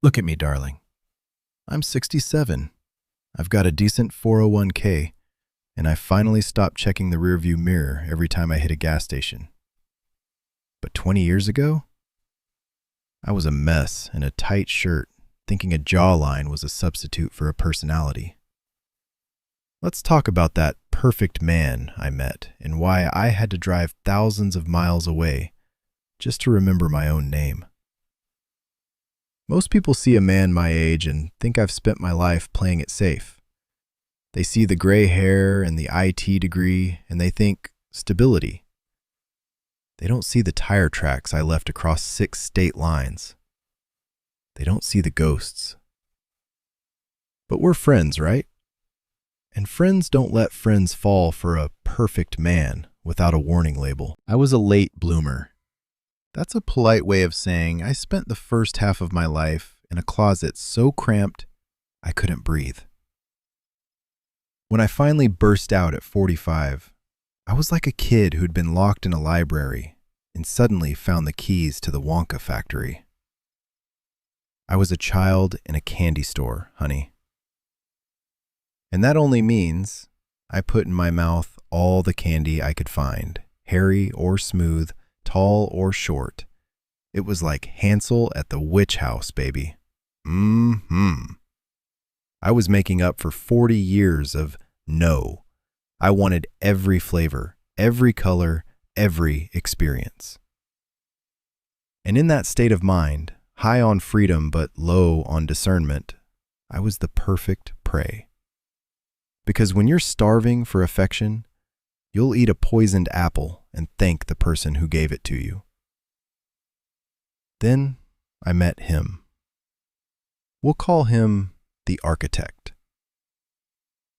Look at me, darling. I'm 67. I've got a decent 401k, and I finally stopped checking the rearview mirror every time I hit a gas station. But 20 years ago, I was a mess in a tight shirt, thinking a jawline was a substitute for a personality. Let's talk about that perfect man I met and why I had to drive thousands of miles away just to remember my own name. Most people see a man my age and think I've spent my life playing it safe. They see the gray hair and the IT degree, and they think stability. They don't see the tire tracks I left across 6 state lines. They don't see the ghosts. But we're friends, right? And friends don't let friends fall for a perfect man without a warning label. I was a late bloomer. That's a polite way of saying I spent the first half of my life in a closet so cramped I couldn't breathe. When I finally burst out at 45, I was like a kid who'd been locked in a library and suddenly found the keys to the Wonka factory. I was a child in a candy store, honey. And that only means I put in my mouth all the candy I could find, hairy or smooth, tall or short. It was like Hansel at the witch house, baby. I was making up for 40 years of no. I wanted every flavor, every color, every experience. And in that state of mind, high on freedom but low on discernment, I was the perfect prey. Because when you're starving for affection, you'll eat a poisoned apple and thank the person who gave it to you. Then I met him. We'll call him the architect.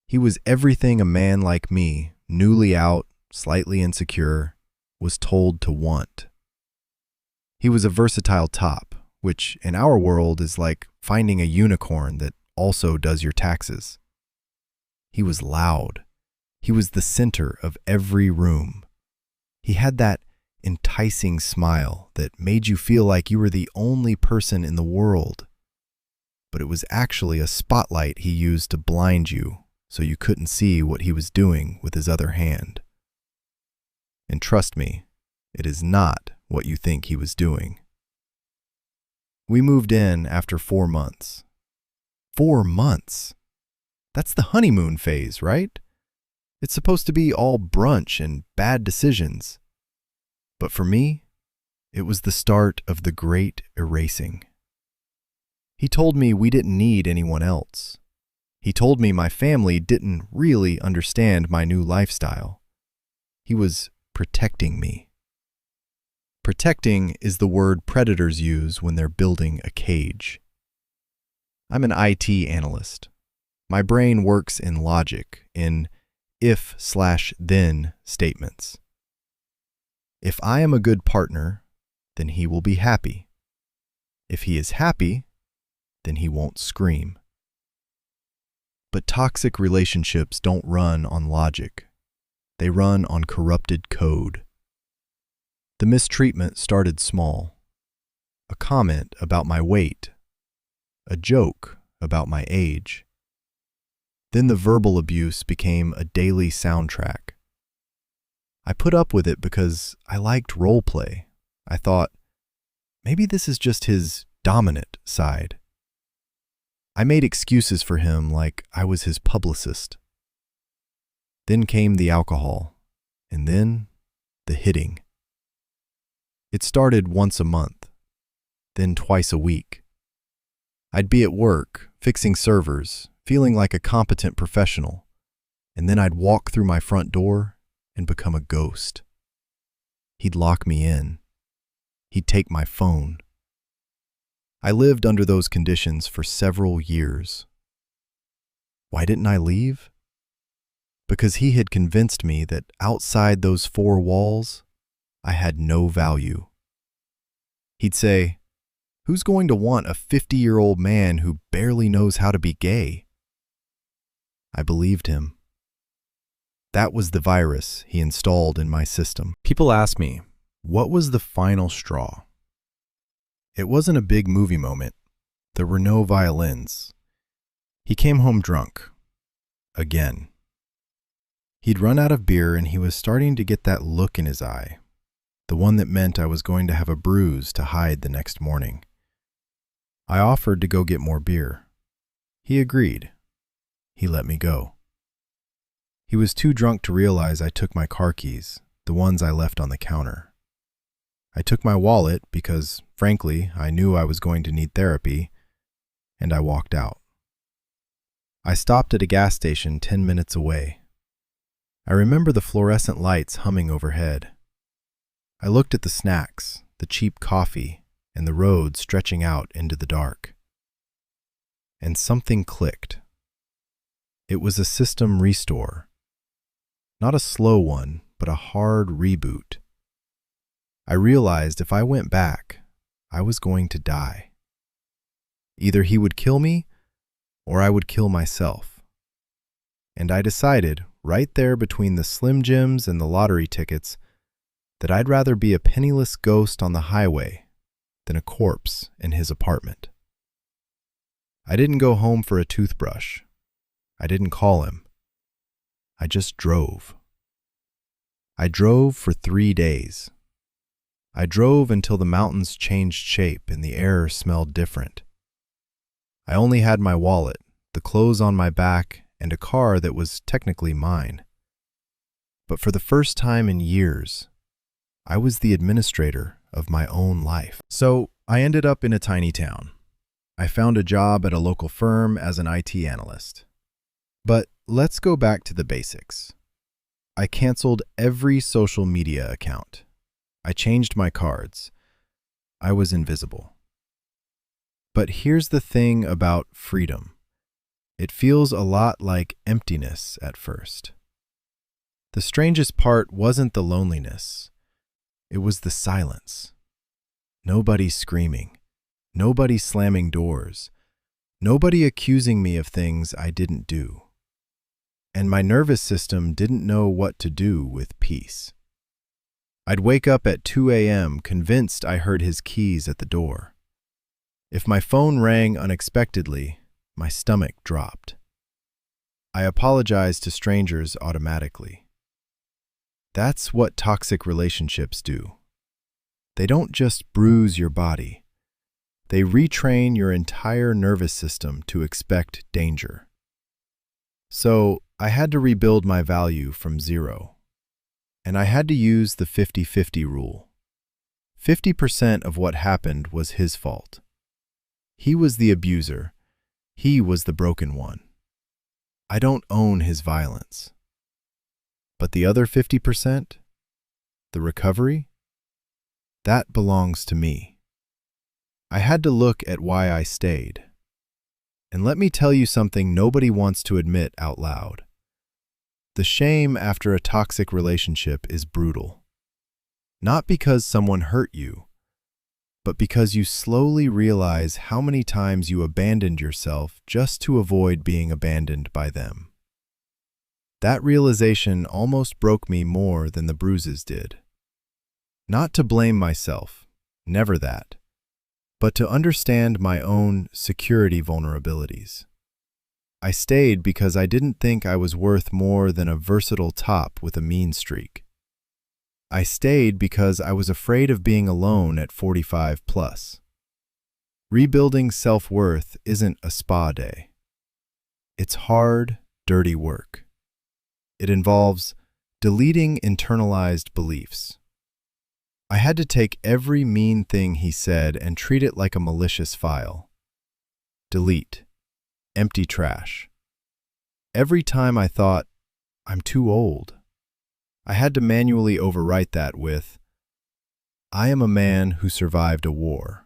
He was everything a man like me, newly out, slightly insecure, was told to want. He was a versatile top, which in our world is like finding a unicorn that also does your taxes. He was loud. He was the center of every room. He had that enticing smile that made you feel like you were the only person in the world. But it was actually a spotlight he used to blind you so you couldn't see what he was doing with his other hand. And trust me, it is not what you think he was doing. We moved in after 4 months. 4 months? That's the honeymoon phase, right? It's supposed to be all brunch and bad decisions. But for me, it was the start of the great erasing. He told me we didn't need anyone else. He told me my family didn't really understand my new lifestyle. He was protecting me. Protecting is the word predators use when they're building a cage. I'm an IT analyst. My brain works in logic, in if/then statements. If I am a good partner, then he will be happy. If he is happy, then he won't scream. But toxic relationships don't run on logic. They run on corrupted code. The mistreatment started small. A comment about my weight. A joke about my age. Then the verbal abuse became a daily soundtrack. I put up with it because I liked role play. I thought, maybe this is just his dominant side. I made excuses for him like I was his publicist. Then came the alcohol, and then the hitting. It started once a month, then twice a week. I'd be at work, fixing servers, feeling like a competent professional, and then I'd walk through my front door and become a ghost. He'd lock me in. He'd take my phone. I lived under those conditions for several years. Why didn't I leave? Because he had convinced me that outside those 4 walls, I had no value. He'd say, "Who's going to want a 50-year-old man who barely knows how to be gay?" I believed him. That was the virus he installed in my system. People ask me, what was the final straw? It wasn't a big movie moment. There were no violins. He came home drunk. Again. He'd run out of beer and he was starting to get that look in his eye, the one that meant I was going to have a bruise to hide the next morning. I offered to go get more beer. He agreed. He let me go. He was too drunk to realize I took my car keys, the ones I left on the counter. I took my wallet because, frankly, I knew I was going to need therapy, and I walked out. I stopped at a gas station 10 minutes away. I remember the fluorescent lights humming overhead. I looked at the snacks, the cheap coffee, and the road stretching out into the dark. And something clicked. It was a system restore. Not a slow one, but a hard reboot. I realized if I went back, I was going to die. Either he would kill me, or I would kill myself. And I decided, right there between the Slim Jims and the lottery tickets, that I'd rather be a penniless ghost on the highway than a corpse in his apartment. I didn't go home for a toothbrush. I didn't call him. I just drove. I drove for 3 days. I drove until the mountains changed shape and the air smelled different. I only had my wallet, the clothes on my back, and a car that was technically mine. But for the first time in years, I was the administrator of my own life. So I ended up in a tiny town. I found a job at a local firm as an IT analyst. But let's go back to the basics. I canceled every social media account. I changed my cards. I was invisible. But here's the thing about freedom. It feels a lot like emptiness at first. The strangest part wasn't the loneliness. It was the silence. Nobody screaming. Nobody slamming doors. Nobody accusing me of things I didn't do. And my nervous system didn't know what to do with peace. I'd wake up at 2 a.m. convinced I heard his keys at the door. If my phone rang unexpectedly, my stomach dropped. I apologized to strangers automatically. That's what toxic relationships do. They don't just bruise your body. They retrain your entire nervous system to expect danger. So I had to rebuild my value from zero. And I had to use the 50-50 rule. 50% of what happened was his fault. He was the abuser. He was the broken one. I don't own his violence. But the other 50%, the recovery, that belongs to me. I had to look at why I stayed. And let me tell you something nobody wants to admit out loud. The shame after a toxic relationship is brutal. Not because someone hurt you, but because you slowly realize how many times you abandoned yourself just to avoid being abandoned by them. That realization almost broke me more than the bruises did. Not to blame myself, never that, but to understand my own security vulnerabilities. I stayed because I didn't think I was worth more than a versatile top with a mean streak. I stayed because I was afraid of being alone at 45 plus. Rebuilding self-worth isn't a spa day. It's hard, dirty work. It involves deleting internalized beliefs. I had to take every mean thing he said and treat it like a malicious file. Delete. Empty trash. Every time I thought, I'm too old, I had to manually overwrite that with, I am a man who survived a war.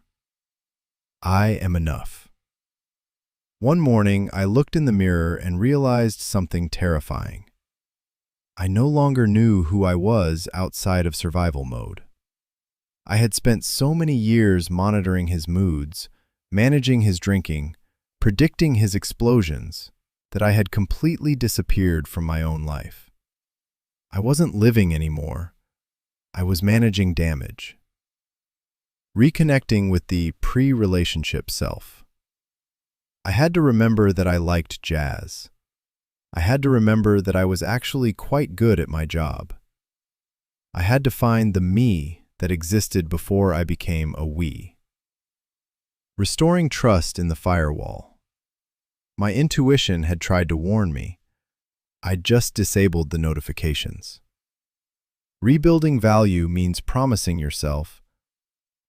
I am enough. One morning, I looked in the mirror and realized something terrifying. I no longer knew who I was outside of survival mode. I had spent so many years monitoring his moods, managing his drinking, predicting his explosions, that I had completely disappeared from my own life. I wasn't living anymore. I was managing damage. Reconnecting with the pre-relationship self. I had to remember that I liked jazz. I had to remember that I was actually quite good at my job. I had to find the me that existed before I became a we. Restoring trust in the firewall. My intuition had tried to warn me. I just disabled the notifications. Rebuilding value means promising yourself,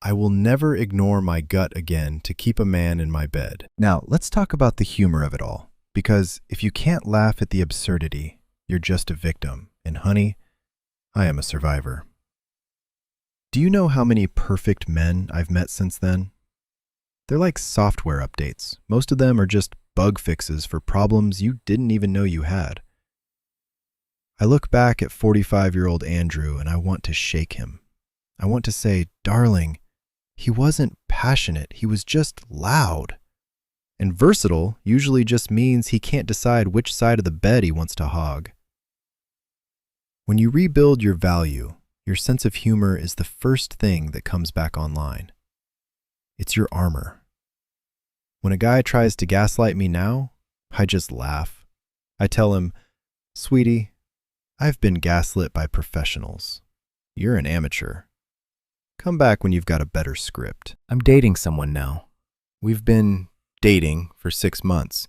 I will never ignore my gut again to keep a man in my bed. Now, let's talk about the humor of it all, because if you can't laugh at the absurdity, you're just a victim. And honey, I am a survivor. Do you know how many perfect men I've met since then? They're like software updates. Most of them are just bug fixes for problems you didn't even know you had. I look back at 45-year-old Andrew and I want to shake him. I want to say, darling, he wasn't passionate, he was just loud. And versatile usually just means he can't decide which side of the bed he wants to hog. When you rebuild your value, your sense of humor is the first thing that comes back online. It's your armor. When a guy tries to gaslight me now, I just laugh. I tell him, sweetie, I've been gaslit by professionals. You're an amateur. Come back when you've got a better script. I'm dating someone now. We've been dating for 6 months,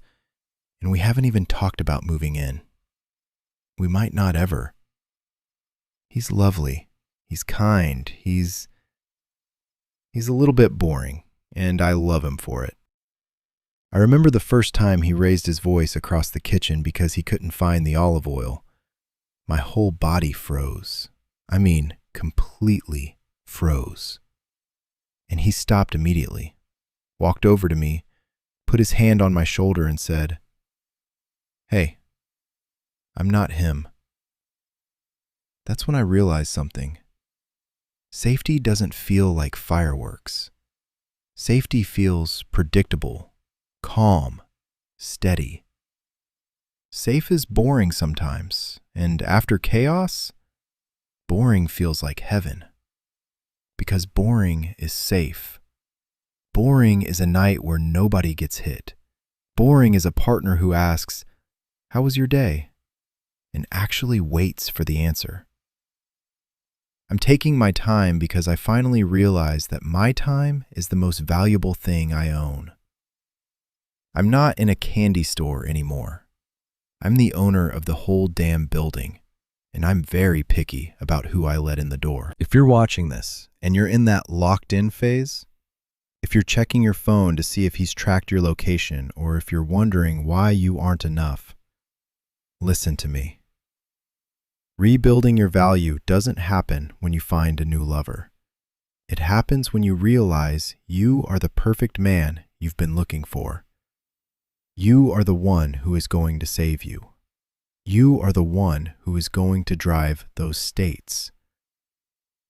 and we haven't even talked about moving in. We might not ever. He's lovely. He's kind. He's a little bit boring, and I love him for it. I remember the first time he raised his voice across the kitchen because he couldn't find the olive oil. My whole body froze. I mean, completely froze. And he stopped immediately, walked over to me, put his hand on my shoulder and said, "Hey, I'm not him." That's when I realized something. Safety doesn't feel like fireworks. Safety feels predictable, calm, steady. Safe is boring sometimes, and after chaos, boring feels like heaven. Because boring is safe. Boring is a night where nobody gets hit. Boring is a partner who asks, "How was your day?" and actually waits for the answer. I'm taking my time because I finally realized that my time is the most valuable thing I own. I'm not in a candy store anymore. I'm the owner of the whole damn building, and I'm very picky about who I let in the door. If you're watching this and you're in that locked-in phase, if you're checking your phone to see if he's tracked your location, or if you're wondering why you aren't enough, listen to me. Rebuilding your value doesn't happen when you find a new lover. It happens when you realize you are the perfect man you've been looking for. You are the one who is going to save you. You are the one who is going to drive those states.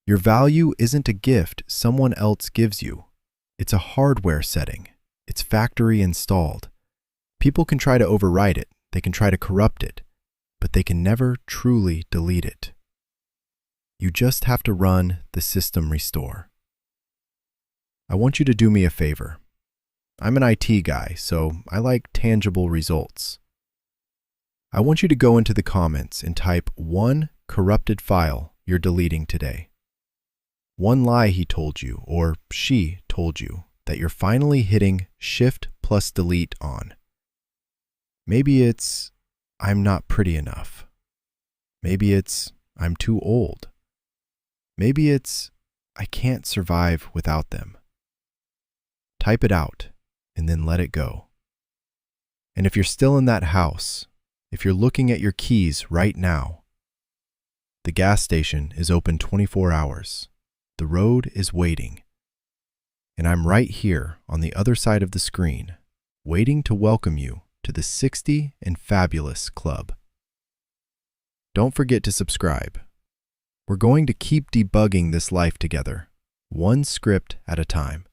Your value isn't a gift someone else gives you. It's a hardware setting. It's factory installed. People can try to override it. They can try to corrupt it, but they can never truly delete it. You just have to run the system restore. I want you to do me a favor. I'm an IT guy, so I like tangible results. I want you to go into the comments and type one corrupted file you're deleting today. One lie he told you, or she told you, that you're finally hitting Shift plus Delete on. Maybe it's, I'm not pretty enough. Maybe it's, I'm too old. Maybe it's, I can't survive without them. Type it out and then let it go. And if you're still in that house, if you're looking at your keys right now, the gas station is open 24 hours. The road is waiting. And I'm right here on the other side of the screen, waiting to welcome you to the 60 and Fabulous Club. Don't forget to subscribe. We're going to keep debugging this life together, one script at a time.